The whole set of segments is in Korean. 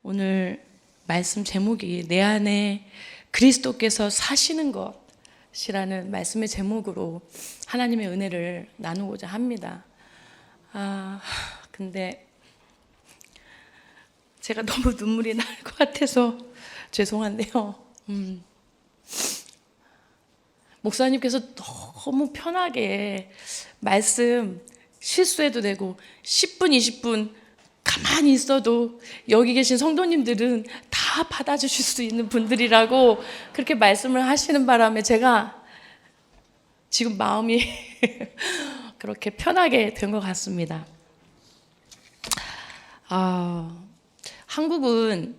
오늘 말씀 제목이 내 안에 그리스도께서 사시는 것이라는 말씀의 제목으로 하나님의 은혜를 나누고자 합니다. 근데 제가 너무 눈물이 날 것 같아서 죄송한데요. 목사님께서 너무 편하게 말씀 실수해도 되고 10분, 20분 가만히 있어도 여기 계신 성도님들은 다 받아주실 수 있는 분들이라고 그렇게 말씀을 하시는 바람에 제가 지금 마음이 그렇게 편하게 된 것 같습니다. 한국은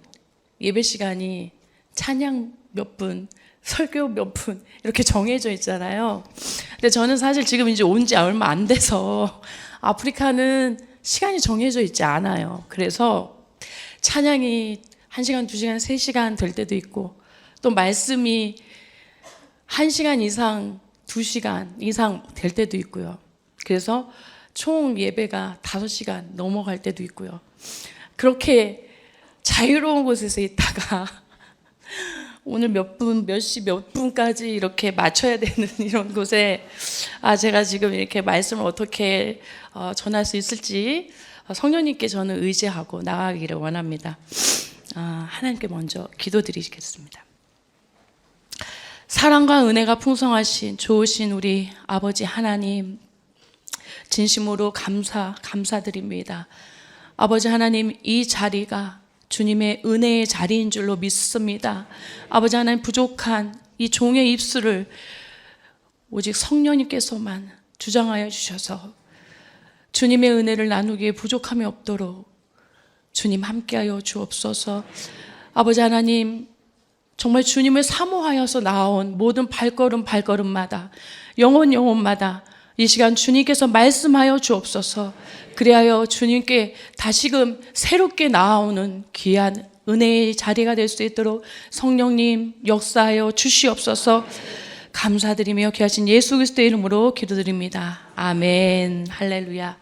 예배 시간이 찬양 몇 분, 설교 몇 분 이렇게 정해져 있잖아요. 근데 저는 사실 지금 이제 온 지 얼마 안 돼서 아프리카는 시간이 정해져 있지 않아요. 그래서 찬양이 1시간, 2시간, 3시간 될 때도 있고 또 말씀이 1시간 이상, 2시간 이상 될 때도 있고요. 그래서 총 예배가 5시간 넘어갈 때도 있고요. 그렇게 자유로운 곳에서 있다가 오늘 몇 분, 몇 시, 몇 분까지 이렇게 맞춰야 되는 이런 곳에 제가 지금 이렇게 말씀을 어떻게 전할 수 있을지 성령님께 저는 의지하고 나아가기를 원합니다. 하나님께 먼저 기도드리겠습니다. 사랑과 은혜가 풍성하신 좋으신 우리 아버지 하나님, 진심으로 감사드립니다. 아버지 하나님, 이 자리가 주님의 은혜의 자리인 줄로 믿습니다. 아버지 하나님, 부족한 이 종의 입술을 오직 성령님께서만 주장하여 주셔서 주님의 은혜를 나누기에 부족함이 없도록 주님 함께하여 주옵소서. 아버지 하나님, 정말 주님을 사모하여서 나온 모든 발걸음마다 영혼마다 이 시간 주님께서 말씀하여 주옵소서. 그리하여 주님께 다시금 새롭게 나아오는 귀한 은혜의 자리가 될 수 있도록 성령님 역사하여 주시옵소서. 감사드리며 귀하신 예수 그리스도의 이름으로 기도드립니다. 아멘. 할렐루야.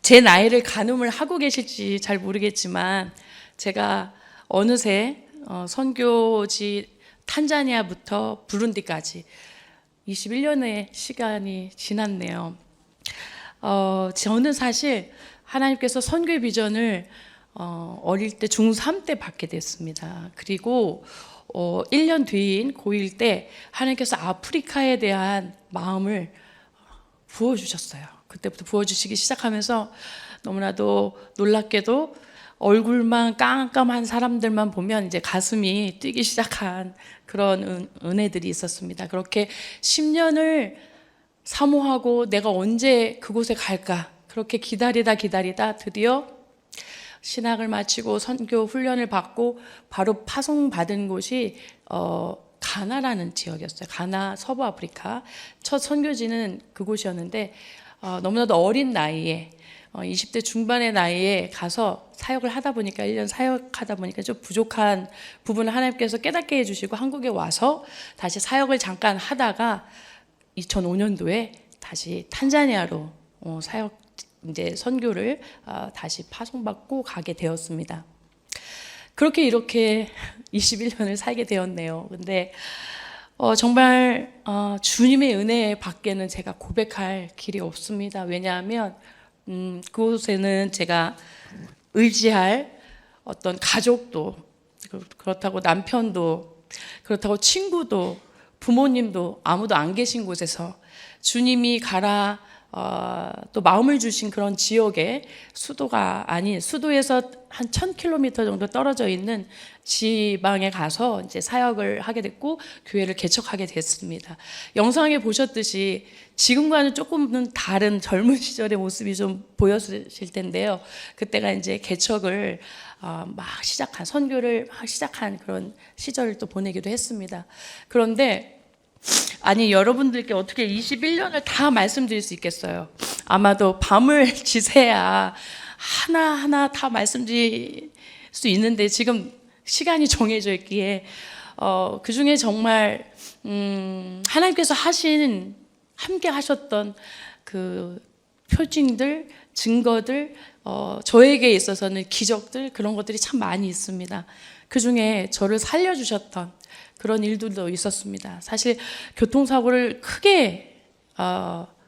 제 나이를 가늠을 하고 계실지 잘 모르겠지만 제가 어느새 선교지 탄자니아부터 부룬디까지 21년의 시간이 지났네요. 저는 사실 하나님께서 선교의 비전을 어릴 때 중3 때 받게 됐습니다. 그리고 1년 뒤인 고1 때 하나님께서 아프리카에 대한 마음을 부어주셨어요. 그때부터 부어주시기 시작하면서 너무나도 놀랍게도 얼굴만 깜깜한 사람들만 보면 이제 가슴이 뛰기 시작한 그런 은혜들이 있었습니다. 그렇게 10년을 사모하고 내가 언제 그곳에 갈까 그렇게 기다리다 드디어 신학을 마치고 선교 훈련을 받고 바로 파송받은 곳이 가나라는 지역이었어요. 가나, 서부 아프리카. 첫 선교지는 그곳이었는데 너무나도 어린 나이에 20대 중반의 나이에 가서 사역을 하다 보니까 1년 사역하다 보니까 좀 부족한 부분을 하나님께서 깨닫게 해주시고 한국에 와서 다시 사역을 잠깐 하다가 2005년도에 다시 탄자니아로 사역 이제 선교를 다시 파송받고 가게 되었습니다. 그렇게 이렇게 21년을 살게 되었네요. 근데 정말 주님의 은혜 밖에는 제가 고백할 길이 없습니다. 왜냐하면 그곳에는 제가 의지할 어떤 가족도 그렇다고 남편도 그렇다고 친구도 부모님도 아무도 안 계신 곳에서 주님이 가라 또 마음을 주신 그런 지역에 수도가 아닌 수도에서 한 1000km 정도 떨어져 있는 지방에 가서 이제 사역을 하게 됐고 교회를 개척하게 됐습니다. 영상에 보셨듯이 지금과는 조금은 다른 젊은 시절의 모습이 좀 보였을 텐데요. 그때가 이제 개척을 막 시작한 선교를 막 시작한 그런 시절을 또 보내기도 했습니다. 그런데 여러분들께 어떻게 21년을 다 말씀드릴 수 있겠어요? 아마도 밤을 지새야 하나하나 다 말씀드릴 수 있는데 지금 시간이 정해져 있기에 그 중에 정말 하나님께서 함께 하셨던 그 표징들, 증거들 저에게 있어서는 기적들 그런 것들이 참 많이 있습니다. 그 중에 저를 살려주셨던 그런 일들도 있었습니다. 사실 교통사고를 크게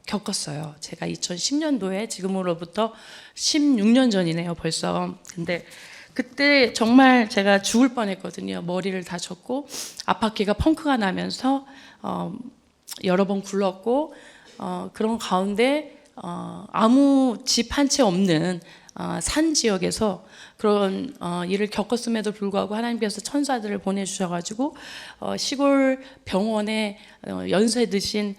겪었어요. 제가 2010년도에 지금으로부터 16년 전이네요, 벌써. 근데 그때 정말 제가 죽을 뻔했거든요. 머리를 다쳤고 앞바퀴가 펑크가 나면서 여러 번 굴렀고 그런 가운데 아무 집 한 채 없는 산 지역에서 그런 일을 겪었음에도 불구하고 하나님께서 천사들을 보내주셔가지고 시골 병원에 연세 드신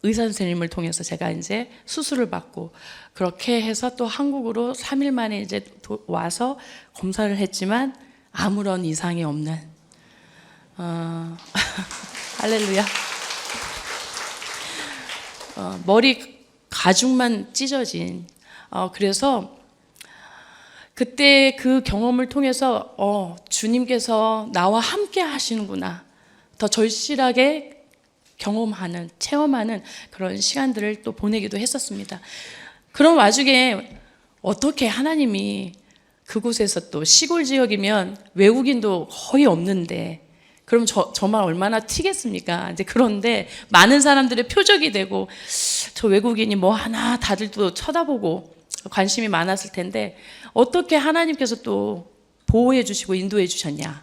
의사 선생님을 통해서 제가 이제 수술을 받고 그렇게 해서 또 한국으로 3일 만에 이제 와서 검사를 했지만 아무런 이상이 없는 할렐루야. 머리 가죽만 찢어진 그래서 그때 그 경험을 통해서 주님께서 나와 함께 하시는구나 더 절실하게 경험하는 체험하는 그런 시간들을 또 보내기도 했었습니다. 그런 와중에 어떻게 하나님이 그곳에서 또 시골 지역이면 외국인도 거의 없는데 그럼 저만 얼마나 튀겠습니까? 이제 그런데 많은 사람들의 표적이 되고 저 외국인이 뭐 하나 다들 또 쳐다보고 관심이 많았을 텐데 어떻게 하나님께서 또 보호해 주시고 인도해 주셨냐?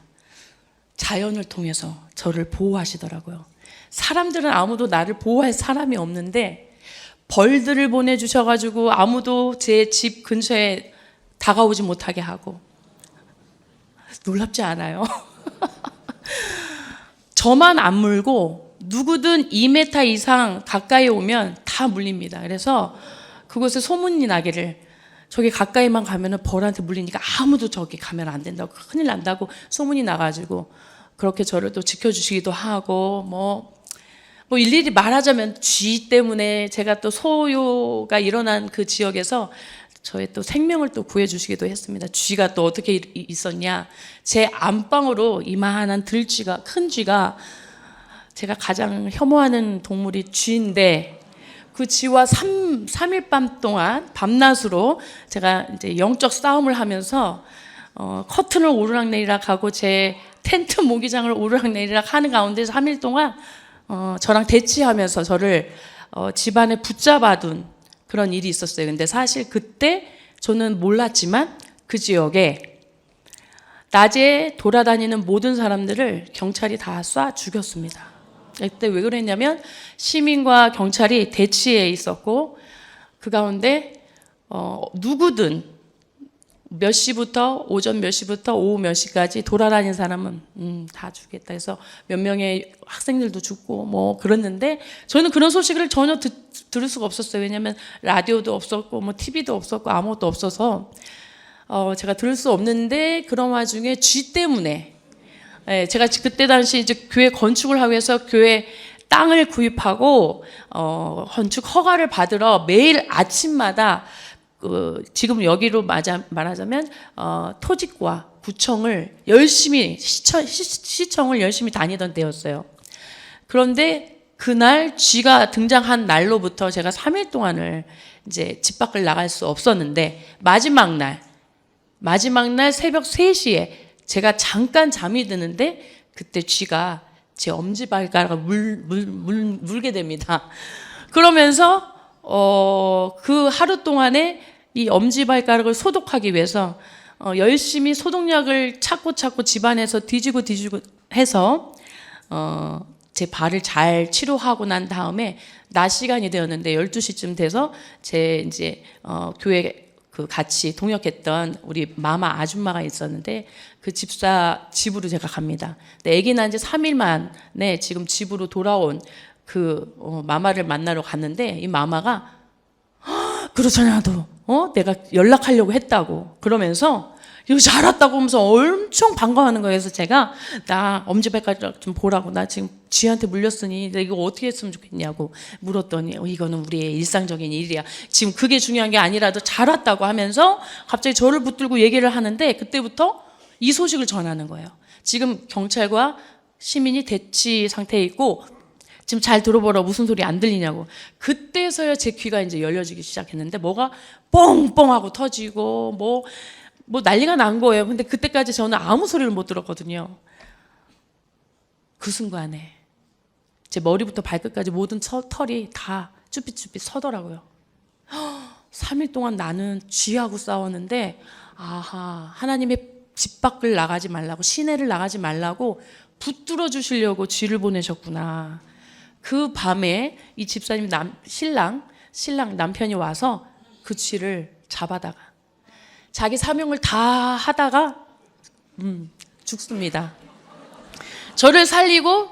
자연을 통해서 저를 보호하시더라고요. 사람들은 아무도 나를 보호할 사람이 없는데 벌들을 보내주셔가지고 아무도 제 집 근처에 다가오지 못하게 하고 놀랍지 않아요? 저만 안 물고 누구든 2m 이상 가까이 오면 다 물립니다. 그래서 그곳에 소문이 나기를 저기 가까이만 가면은 벌한테 물리니까 아무도 저기 가면 안 된다고 큰일 난다고 소문이 나가지고 그렇게 저를 또 지켜주시기도 하고 뭐 일일이 말하자면 쥐 때문에 제가 또 소요가 일어난 그 지역에서 저의 또 생명을 또 구해주시기도 했습니다. 쥐가 또 어떻게 있었냐. 제 안방으로 이만한 들쥐가, 큰 쥐가 제가 가장 혐오하는 동물이 쥐인데 그 쥐와 3일 밤 동안 밤낮으로 제가 이제 영적 싸움을 하면서 커튼을 오르락내리락 하고 제 텐트 모기장을 오르락내리락 하는 가운데서 3일 동안 저랑 대치하면서 저를 집안에 붙잡아둔 그런 일이 있었어요. 근데 사실 그때 저는 몰랐지만 그 지역에 낮에 돌아다니는 모든 사람들을 경찰이 다 쏴 죽였습니다. 그때 왜 그랬냐면 시민과 경찰이 대치해 있었고 그 가운데 누구든 몇 시부터 오전 몇 시부터 오후 몇 시까지 돌아다니는 사람은 다 죽겠다 해서 몇 명의 학생들도 죽고 뭐 그랬는데 저는 그런 소식을 전혀 들을 수가 없었어요. 왜냐하면 라디오도 없었고 뭐 TV도 없었고 아무것도 없어서 제가 들을 수 없는데 그런 와중에 쥐 때문에 제가 그때 당시 이제 교회 건축을 하기 위해서 교회 땅을 구입하고 건축 허가를 받으러 매일 아침마다 지금 여기로 말하자면 토지과 구청을 열심히 시청을 열심히 다니던 때였어요. 그런데 그날 쥐가 등장한 날로부터 제가 3일 동안을 이제 집 밖을 나갈 수 없었는데 마지막 날 새벽 3시에 제가 잠깐 잠이 드는데 그때 쥐가 제 엄지발가락을 물게 됩니다. 그러면서 그 하루 동안에 이 엄지발가락을 소독하기 위해서 열심히 소독약을 찾고 집안에서 뒤지고 해서 제 발을 잘 치료하고 난 다음에 낮 시간이 되었는데 12시쯤 돼서 제 이제 교회 그 같이 동역했던 우리 마마 아줌마가 있었는데 그 집으로 제가 갑니다. 근데 아기 난 지 3일 만에 지금 집으로 돌아온 그 마마를 만나러 갔는데 이 마마가 그렇잖아 너 내가 연락하려고 했다고 그러면서 이거 잘 왔다고 하면서 엄청 반가워하는 거예요. 그래서 제가 나 엄지발가락 좀 보라고 나 지금 쥐한테 물렸으니 내가 이거 어떻게 했으면 좋겠냐고 물었더니 이거는 우리의 일상적인 일이야. 지금 그게 중요한 게 아니라도 잘 왔다고 하면서 갑자기 저를 붙들고 얘기를 하는데 그때부터 이 소식을 전하는 거예요. 지금 경찰과 시민이 대치 상태에 있고 지금 잘 들어보라, 무슨 소리 안 들리냐고. 그때서야 제 귀가 이제 열려지기 시작했는데 뭐가 뻥뻥하고 터지고 뭐 난리가 난 거예요. 근데 그때까지 저는 아무 소리를 못 들었거든요. 그 순간에 제 머리부터 발끝까지 모든 털이 다 쭈삣쭈삣 서더라고요. 3일 동안 나는 쥐하고 싸웠는데, 아하, 하나님의 집 밖을 나가지 말라고, 시내를 나가지 말라고 붙들어 주시려고 쥐를 보내셨구나. 그 밤에 이 집사님 신랑 남편이 와서 그 쥐를 잡아다가 자기 사명을 다 하다가 죽습니다. 저를 살리고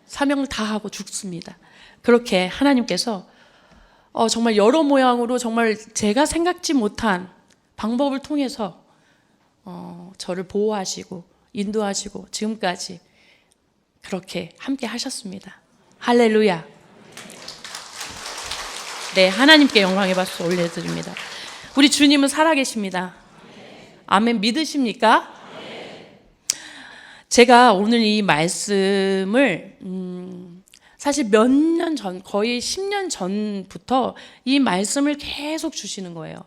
사명을 다 하고 죽습니다. 그렇게 하나님께서 정말 여러 모양으로 정말 제가 생각지 못한 방법을 통해서 저를 보호하시고 인도하시고 지금까지 그렇게 함께 하셨습니다. 할렐루야. 네, 하나님께 영광의 박수 올려드립니다. 우리 주님은 살아계십니다. 아멘. 믿으십니까? 제가 오늘 이 말씀을 사실 몇 년 전, 거의 10년 전부터 이 말씀을 계속 주시는 거예요.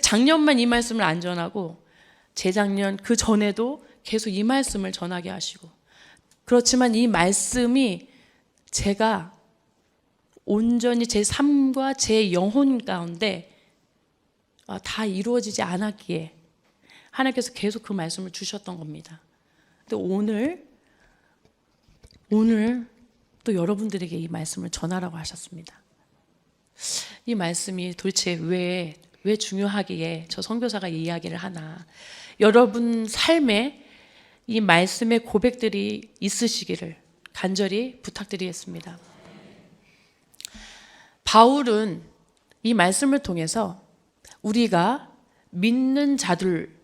작년만 이 말씀을 안 전하고 재작년 그 전에도 계속 이 말씀을 전하게 하시고, 그렇지만 이 말씀이 제가 온전히 제 삶과 제 영혼 가운데 다 이루어지지 않았기에 하나님께서 계속 그 말씀을 주셨던 겁니다. 근데 오늘 또 여러분들에게 이 말씀을 전하라고 하셨습니다. 이 말씀이 도대체 왜 중요하기에 저 선교사가 이 이야기를 하나. 여러분 삶에 이 말씀의 고백들이 있으시기를 간절히 부탁드리겠습니다. 바울은 이 말씀을 통해서 우리가 믿는 자들,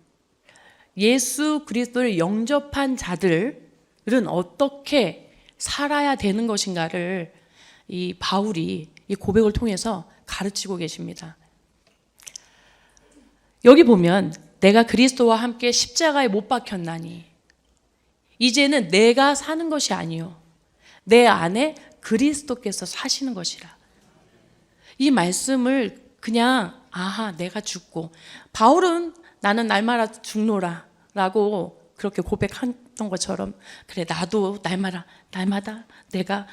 예수 그리스도를 영접한 자들은 어떻게 살아야 되는 것인가를 이 바울이 이 고백을 통해서 가르치고 계십니다. 여기 보면 내가 그리스도와 함께 십자가에 못 박혔나니 이제는 내가 사는 것이 아니요 내 안에 그리스도께서 사시는 것이라. 이 말씀을 그냥 내가 죽고, 바울은 나는 날마다 죽노라 라고 그렇게 고백했던 것처럼, 그래 나도 날마다 내가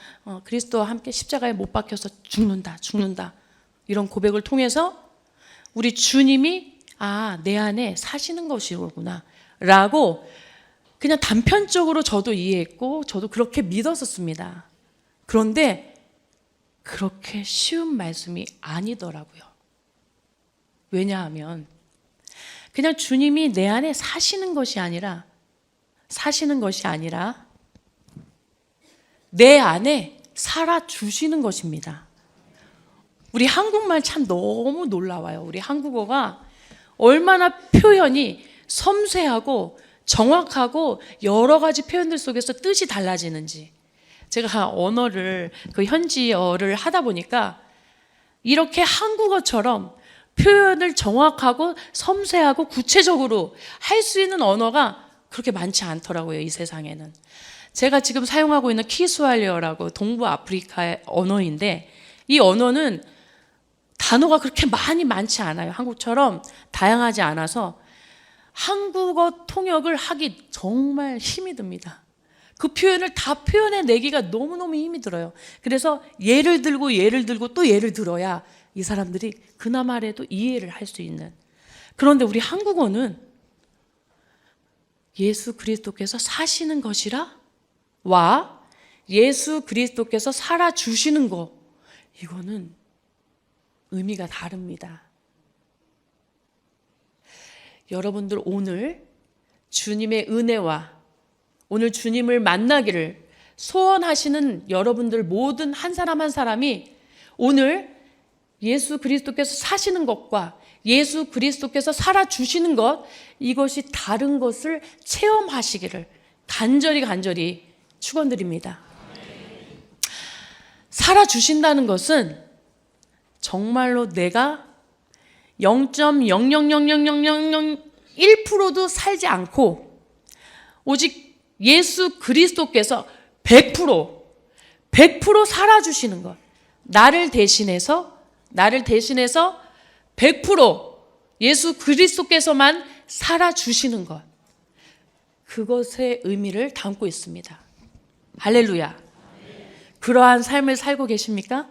그리스도와 함께 십자가에 못 박혀서 죽는다 이런 고백을 통해서 우리 주님이 내 안에 사시는 것이구나 라고 그냥 단편적으로 저도 이해했고 저도 그렇게 믿었었습니다. 그런데 그렇게 쉬운 말씀이 아니더라고요. 왜냐하면 그냥 주님이 내 안에 사시는 것이 아니라 내 안에 살아주시는 것입니다. 우리 한국말 참 너무 놀라워요. 우리 한국어가 얼마나 표현이 섬세하고 정확하고 여러 가지 표현들 속에서 뜻이 달라지는지. 제가 언어를 현지어를 하다 보니까 이렇게 한국어처럼 표현을 정확하고 섬세하고 구체적으로 할 수 있는 언어가 그렇게 많지 않더라고요, 이 세상에는. 제가 지금 사용하고 있는 키스왈리어라고 동부 아프리카의 언어인데, 이 언어는 단어가 그렇게 많지 않아요. 한국처럼 다양하지 않아서 한국어 통역을 하기 정말 힘이 듭니다. 그 표현을 다 표현해내기가 너무너무 힘이 들어요. 그래서 예를 들고 또 예를 들어야 이 사람들이 그나마라도 이해를 할 수 있는. 그런데 우리 한국어는 예수 그리스도께서 사시는 것이라 와 예수 그리스도께서 살아주시는 것, 이거는 의미가 다릅니다. 여러분들 오늘 주님의 은혜와 오늘 주님을 만나기를 소원하시는 여러분들 모든 한 사람 한 사람이 오늘 예수 그리스도께서 사시는 것과 예수 그리스도께서 살아주시는 것, 이것이 다른 것을 체험하시기를 간절히 축원드립니다. 살아주신다는 것은 정말로 내가 0.0000001%도 살지 않고 오직 예수 그리스도께서 100%, 100% 살아주시는 것. 나를 대신해서 100% 예수 그리스도께서만 살아주시는 것. 그것의 의미를 담고 있습니다. 할렐루야. 그러한 삶을 살고 계십니까?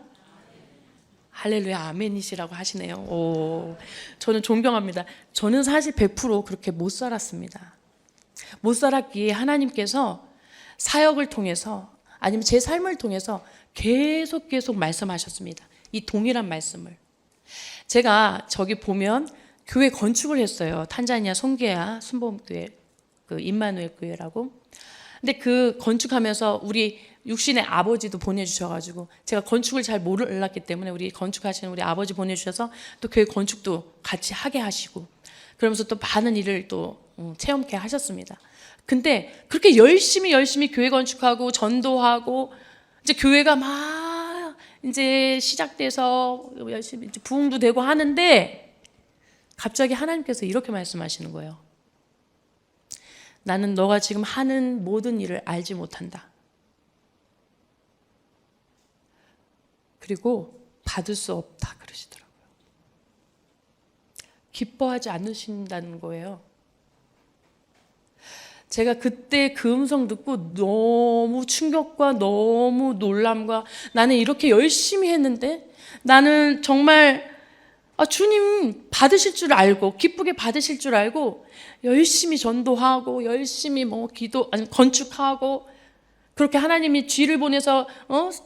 할렐루야, 아멘이시라고 하시네요. 오, 저는 존경합니다. 저는 사실 100% 그렇게 못 살았습니다. 못 살았기에 하나님께서 사역을 통해서 아니면 제 삶을 통해서 계속 말씀하셨습니다. 이 동일한 말씀을. 제가 저기 보면 교회 건축을 했어요. 탄자니아 송계야 순복음교회, 그 임마누엘 교회라고. 근데 그 건축하면서 우리 육신의 아버지도 보내주셔가지고 제가 건축을 잘 몰랐기 때문에 우리 건축하시는 우리 아버지 보내주셔서 또 교회 건축도 같이 하게 하시고 그러면서 또 많은 일을 또 체험케 하셨습니다. 근데 그렇게 열심히 교회 건축하고 전도하고 이제 교회가 막 이제 시작돼서 열심히 이제 부흥도 되고 하는데 갑자기 하나님께서 이렇게 말씀하시는 거예요. 나는 너가 지금 하는 모든 일을 알지 못한다. 그리고 받을 수 없다 그러시더라고요. 기뻐하지 않으신다는 거예요. 제가 그때 그 음성 듣고 너무 충격과 너무 놀람과 나는 이렇게 열심히 했는데 나는 정말 주님 받으실 줄 알고 기쁘게 받으실 줄 알고 열심히 전도하고 열심히 건축하고 그렇게 하나님이 쥐를 보내서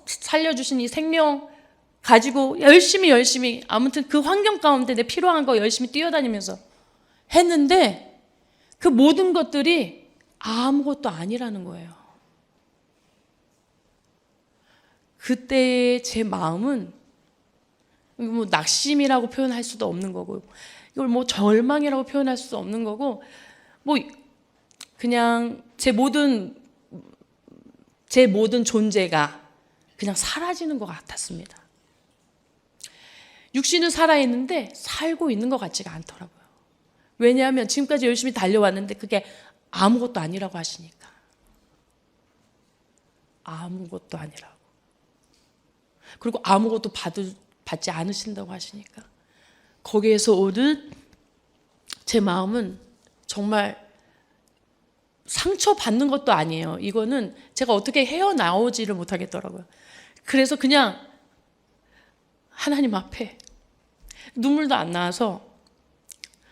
살려주신 이 생명 가지고 열심히 아무튼 그 환경 가운데 내 필요한 거 열심히 뛰어다니면서 했는데 그 모든 것들이 아무것도 아니라는 거예요. 그때 제 마음은 뭐 낙심이라고 표현할 수도 없는 거고 이걸 뭐 절망이라고 표현할 수도 없는 거고 뭐 그냥 제 모든 존재가 그냥 사라지는 것 같았습니다. 육신은 살아있는데 살고 있는 것 같지가 않더라고요. 왜냐하면 지금까지 열심히 달려왔는데 그게 아무것도 아니라고 하시니까. 아무것도 아니라고. 그리고 아무것도 받지 않으신다고 하시니까. 거기에서 오는 제 마음은 정말 상처받는 것도 아니에요. 이거는 제가 어떻게 헤어나오지를 못하겠더라고요. 그래서 그냥 하나님 앞에 눈물도 안 나와서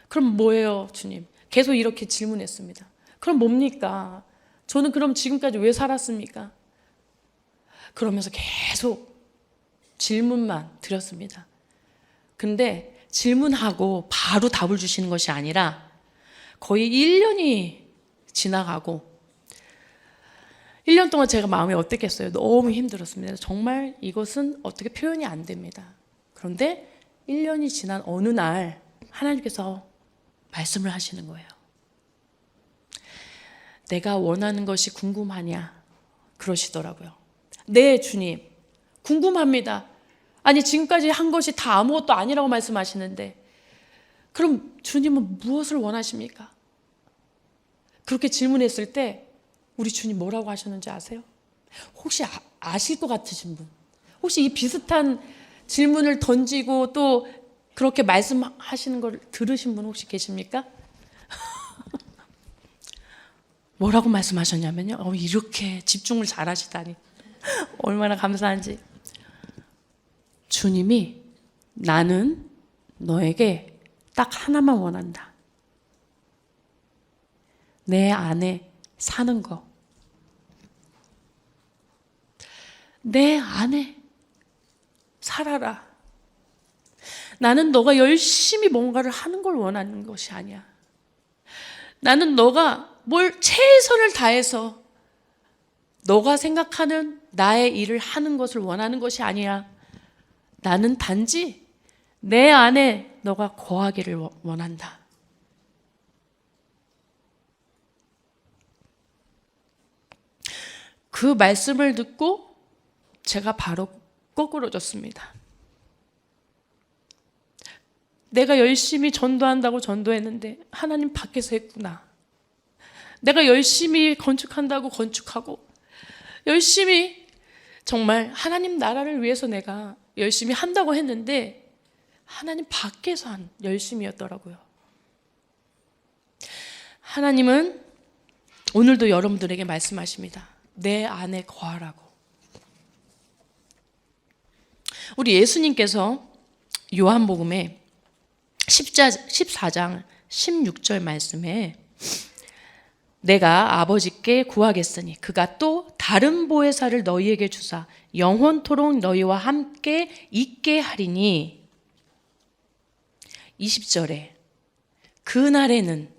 그럼 뭐예요, 주님? 계속 이렇게 질문했습니다. 그럼 뭡니까? 저는 그럼 지금까지 왜 살았습니까? 그러면서 계속 질문만 드렸습니다. 근데 질문하고 바로 답을 주시는 것이 아니라 거의 1년이 지나가고 1년 동안 제가 마음이 어땠겠어요? 너무 힘들었습니다. 정말 이것은 어떻게 표현이 안 됩니다. 그런데 1년이 지난 어느 날 하나님께서 말씀을 하시는 거예요. 내가 원하는 것이 궁금하냐? 그러시더라고요. 네, 주님. 궁금합니다. 아니, 지금까지 한 것이 다 아무것도 아니라고 말씀하시는데 그럼 주님은 무엇을 원하십니까? 그렇게 질문했을 때 우리 주님 뭐라고 하셨는지 아세요? 혹시 아실 것 같으신 분? 혹시 이 비슷한 질문을 던지고 또 그렇게 말씀하시는 걸 들으신 분 혹시 계십니까? 뭐라고 말씀하셨냐면요. 이렇게 집중을 잘 하시다니. 얼마나 감사한지. 주님이 나는 너에게 딱 하나만 원한다. 내 안에 사는 거. 내 안에 살아라. 나는 너가 열심히 뭔가를 하는 걸 원하는 것이 아니야. 나는 너가 뭘 최선을 다해서 너가 생각하는 나의 일을 하는 것을 원하는 것이 아니야. 나는 단지 내 안에 너가 거하기를 원한다. 그 말씀을 듣고 제가 바로 거꾸로졌습니다. 내가 열심히 전도한다고 전도했는데 하나님 밖에서 했구나. 내가 열심히 건축한다고 건축하고 열심히 정말 하나님 나라를 위해서 내가 열심히 한다고 했는데 하나님 밖에서 한 열심이었더라고요. 하나님은 오늘도 여러분들에게 말씀하십니다. 내 안에 거하라고. 우리 예수님께서 요한복음에 14장 16절 말씀에 내가 아버지께 구하겠으니 그가 또 다른 보혜사를 너희에게 주사 영원토록 너희와 함께 있게 하리니 20절에 그날에는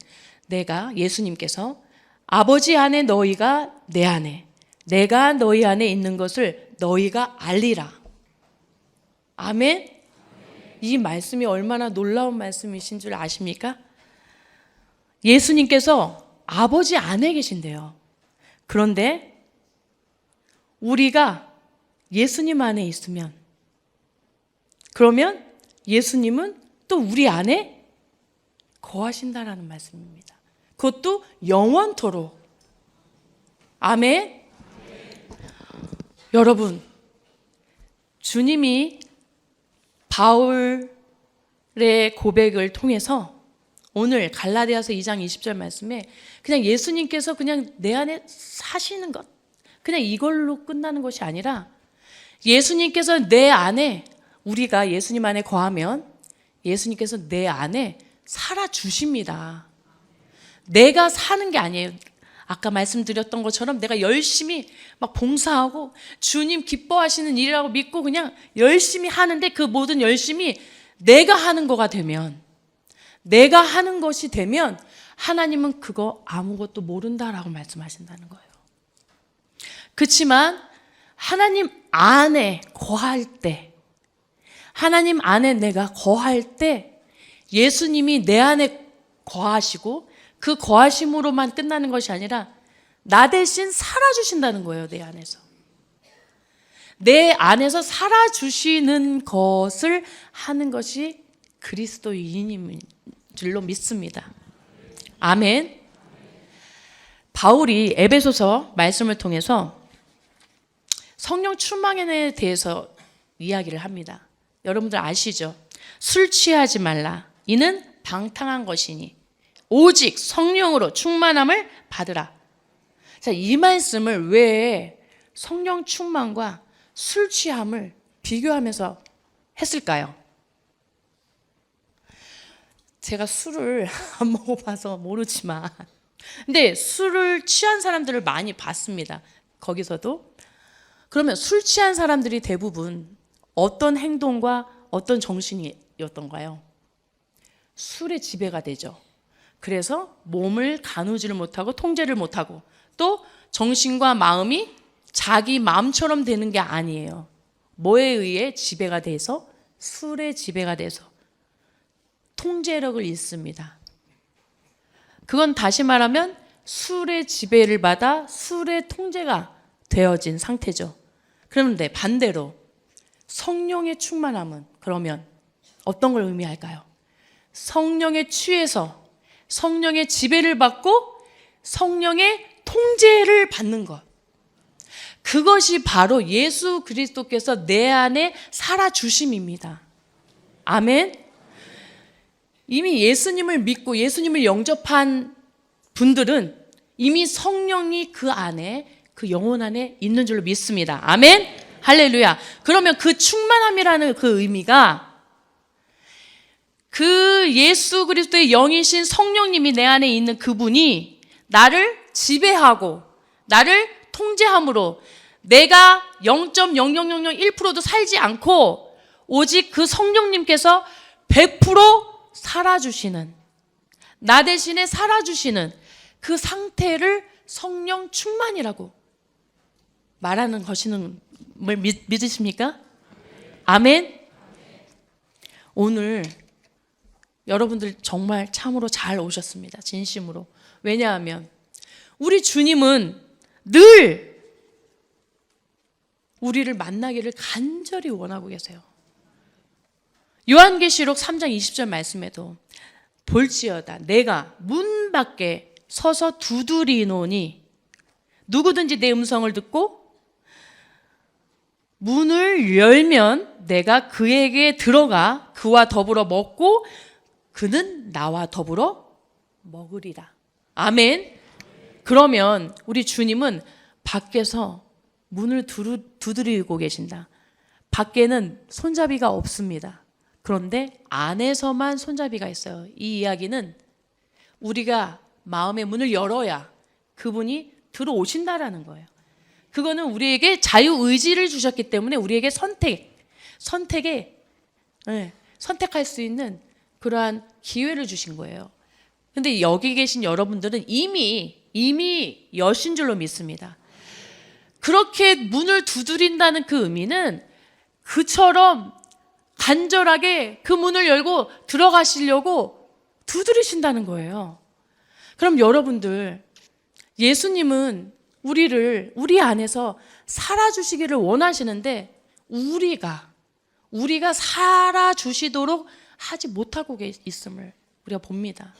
내가 예수님께서 아버지 안에 너희가 내 안에 내가 너희 안에 있는 것을 너희가 알리라. 아멘. 이 말씀이 얼마나 놀라운 말씀이신 줄 아십니까? 예수님께서 아버지 안에 계신대요. 그런데 우리가 예수님 안에 있으면 그러면 예수님은 또 우리 안에 거하신다라는 말씀입니다. 그것도 영원토록. 아멘. 여러분, 주님이 바울의 고백을 통해서 오늘 갈라디아서 2장 20절 말씀에 그냥 예수님께서 그냥 내 안에 사시는 것, 그냥 이걸로 끝나는 것이 아니라 예수님께서 내 안에, 우리가 예수님 안에 거하면 예수님께서 내 안에 살아주십니다. 내가 사는 게 아니에요. 아까 말씀드렸던 것처럼 내가 열심히 막 봉사하고 주님 기뻐하시는 일이라고 믿고 그냥 열심히 하는데 그 모든 열심이 내가 하는 거가 되면, 내가 하는 것이 되면 하나님은 그거 아무것도 모른다라고 말씀하신다는 거예요. 그렇지만 하나님 안에 거할 때, 하나님 안에 내가 거할 때 예수님이 내 안에 거하시고 그 거하심으로만 끝나는 것이 아니라 나 대신 살아주신다는 거예요. 내 안에서. 내 안에서 살아주시는 것을 하는 것이 그리스도인인 줄로 믿습니다. 아멘. 바울이 에베소서 말씀을 통해서 성령 충만에 대해서 이야기를 합니다. 여러분들 아시죠? 술 취하지 말라. 이는 방탕한 것이니 오직 성령으로 충만함을 받으라. 자, 이 말씀을 왜 성령 충만과 술 취함을 비교하면서 했을까요? 제가 술을 안 먹어봐서 모르지만 근데 술을 취한 사람들을 많이 봤습니다. 거기서도. 그러면 술 취한 사람들이 대부분 어떤 행동과 어떤 정신이었던가요? 술의 지배가 되죠. 그래서 몸을 가누지를 못하고 통제를 못하고 또 정신과 마음이 자기 마음처럼 되는 게 아니에요. 뭐에 의해 지배가 돼서? 술의 지배가 돼서 통제력을 잃습니다. 그건 다시 말하면 술의 지배를 받아 술의 통제가 되어진 상태죠. 그런데 반대로 성령의 충만함은 그러면 어떤 걸 의미할까요? 성령에 취해서 성령의 지배를 받고 성령의 통제를 받는 것. 그것이 바로 예수 그리스도께서 내 안에 살아주심입니다. 아멘. 이미 예수님을 믿고 예수님을 영접한 분들은 이미 성령이 그 안에, 그 영혼 안에 있는 줄로 믿습니다. 아멘. 할렐루야. 그러면 그 충만함이라는 그 의미가 그 예수 그리스도의 영이신 성령님이 내 안에 있는 그분이 나를 지배하고 나를 통제함으로 내가 0.0001%도 살지 않고 오직 그 성령님께서 100% 살아주시는, 나 대신에 살아주시는 그 상태를 성령 충만이라고 말하는 것이는 믿으십니까? 아멘. 오늘 여러분들 정말 참으로 잘 오셨습니다. 진심으로. 왜냐하면 우리 주님은 늘 우리를 만나기를 간절히 원하고 계세요. 요한계시록 3장 20절 말씀에도 볼지어다 내가 문 밖에 서서 두드리노니 누구든지 내 음성을 듣고 문을 열면 내가 그에게 들어가 그와 더불어 먹고 그는 나와 더불어 먹으리라. 아멘. 그러면 우리 주님은 밖에서 문을 두드리고 계신다. 밖에는 손잡이가 없습니다. 그런데 안에서만 손잡이가 있어요. 이 이야기는 우리가 마음의 문을 열어야 그분이 들어오신다라는 거예요. 그거는 우리에게 자유의지를 주셨기 때문에 우리에게 선택할 수 있는 그러한 기회를 주신 거예요. 근데 여기 계신 여러분들은 이미 여신 줄로 믿습니다. 그렇게 문을 두드린다는 그 의미는 그처럼 간절하게 그 문을 열고 들어가시려고 두드리신다는 거예요. 그럼 여러분들, 예수님은 우리 안에서 살아주시기를 원하시는데 우리가 살아주시도록 하지 못하고 있음을 우리가 봅니다.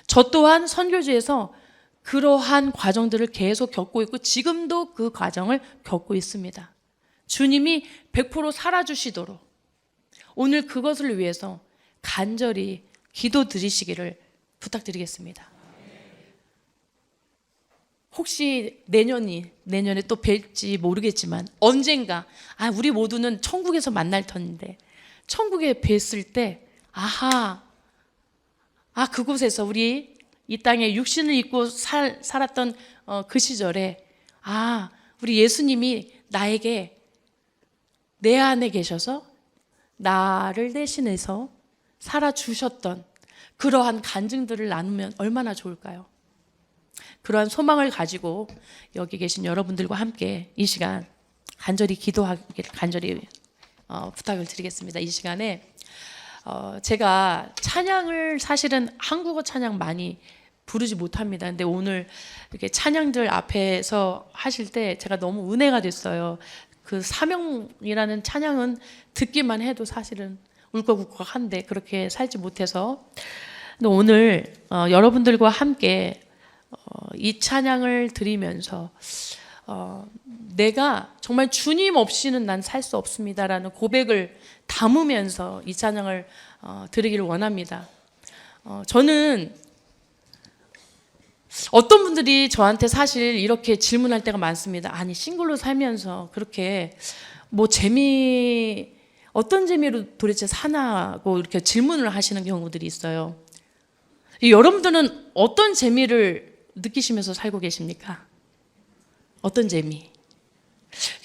저 또한 선교지에서 그러한 과정들을 계속 겪고 있고 지금도 그 과정을 겪고 있습니다. 주님이 100% 살아주시도록 오늘 그것을 위해서 간절히 기도드리시기를 부탁드리겠습니다. 혹시 내년에 또 뵐지 모르겠지만 언젠가 우리 모두는 천국에서 만날 터인데 천국에 뵀을 때 그곳에서 우리 이 땅에 육신을 입고 살았던 그 시절에 우리 예수님이 나에게 내 안에 계셔서 나를 대신해서 살아주셨던 그러한 간증들을 나누면 얼마나 좋을까요? 그러한 소망을 가지고 여기 계신 여러분들과 함께 이 시간 간절히 기도하기를 간절히 부탁을 드리겠습니다. 이 시간에 제가 찬양을 사실은 한국어 찬양 많이 부르지 못합니다. 근데 오늘 이렇게 찬양들 앞에서 하실 때 제가 너무 은혜가 됐어요. 그 사명이라는 찬양은 듣기만 해도 사실은 울컥울컥한데 그렇게 살지 못해서 근데 오늘 여러분들과 함께 이 찬양을 드리면서 내가 정말 주님 없이는 난 살 수 없습니다라는 고백을 담으면서 이 찬양을 드리기를 원합니다. 저는 어떤 분들이 저한테 사실 이렇게 질문할 때가 많습니다. 아니 싱글로 살면서 그렇게 어떤 재미로 도대체 사나고 이렇게 질문을 하시는 경우들이 있어요. 여러분들은 어떤 재미를 느끼시면서 살고 계십니까? 어떤 재미?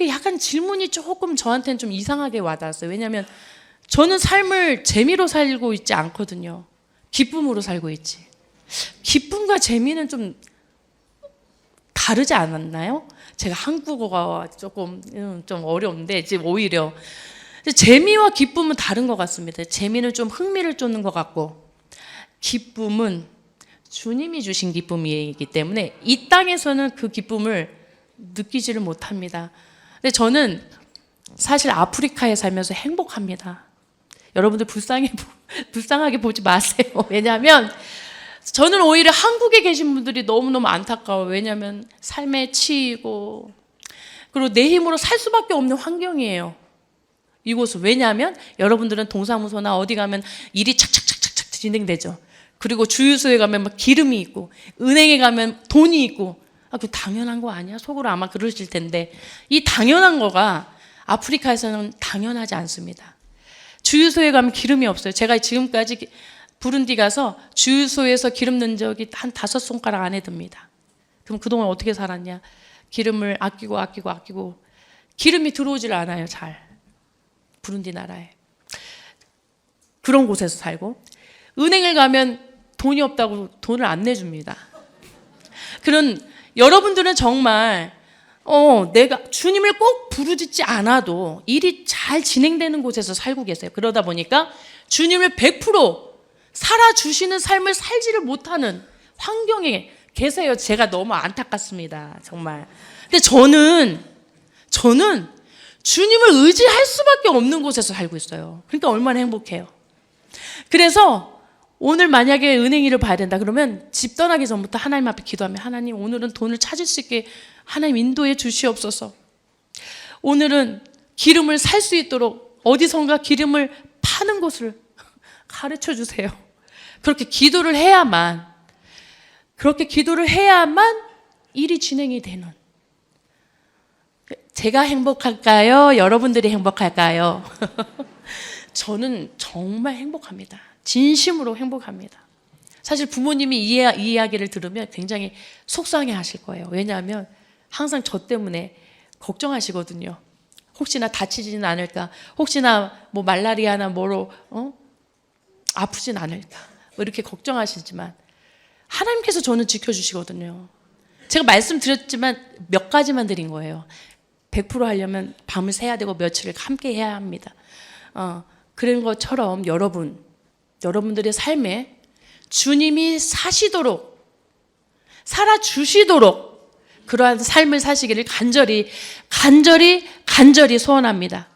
약간 질문이 조금 저한테는 좀 이상하게 와닿았어요. 왜냐하면 저는 삶을 재미로 살고 있지 않거든요. 기쁨으로 살고 있지. 기쁨과 재미는 좀 다르지 않았나요? 제가 한국어가 조금 좀 어려운데 지금 오히려 재미와 기쁨은 다른 것 같습니다. 재미는 좀 흥미를 쫓는 것 같고 기쁨은 주님이 주신 기쁨이기 때문에 이 땅에서는 그 기쁨을 느끼지를 못합니다. 근데 저는 사실 아프리카에 살면서 행복합니다. 여러분들 불쌍하게 보지 마세요. 왜냐하면 저는 오히려 한국에 계신 분들이 너무너무 안타까워요. 왜냐하면 삶에 치이고 그리고 내 힘으로 살 수밖에 없는 환경이에요. 이곳은. 왜냐하면 여러분들은 동사무소나 어디 가면 일이 착착착착착 진행되죠. 그리고 주유소에 가면 막 기름이 있고 은행에 가면 돈이 있고 그 당연한 거 아니야? 속으로 아마 그러실 텐데 이 당연한 거가 아프리카에서는 당연하지 않습니다. 주유소에 가면 기름이 없어요. 제가 지금까지 부룬디 가서 주유소에서 기름 넣은 적이 한 5손가락 안에 듭니다. 그럼 그동안 어떻게 살았냐? 기름을 아끼고 기름이 들어오질 않아요. 잘. 부룬디 나라에. 그런 곳에서 살고 은행을 가면 돈이 없다고 돈을 안 내줍니다. 그런 여러분들은 정말 내가 주님을 꼭 부르짖지 않아도 일이 잘 진행되는 곳에서 살고 계세요. 그러다 보니까 주님을 100% 살아주시는 삶을 살지를 못하는 환경에 계세요. 제가 너무 안타깝습니다. 정말. 근데 저는 주님을 의지할 수밖에 없는 곳에서 살고 있어요. 그러니까 얼마나 행복해요. 그래서 오늘 만약에 은행 일을 봐야 된다 그러면 집 떠나기 전부터 하나님 앞에 기도하면 하나님 오늘은 돈을 찾을 수 있게 하나님 인도해 주시옵소서. 오늘은 기름을 살 수 있도록 어디선가 기름을 파는 곳을 가르쳐 주세요. 그렇게 기도를 해야만 일이 진행이 되는. 제가 행복할까요? 여러분들이 행복할까요? 저는 정말 행복합니다. 진심으로 행복합니다. 사실 부모님이 이 이야기를 들으면 굉장히 속상해 하실 거예요. 왜냐하면 항상 저 때문에 걱정하시거든요. 혹시나 다치지는 않을까? 혹시나 뭐 말라리아나 뭐로 아프진 않을까? 뭐 이렇게 걱정하시지만 하나님께서 저는 지켜주시거든요. 제가 말씀드렸지만 몇 가지만 드린 거예요. 100% 하려면 밤을 새야 되고 며칠을 함께 해야 합니다. 그런 것처럼 여러분들의 삶에 주님이 살아주시도록 그러한 삶을 사시기를 간절히 소원합니다.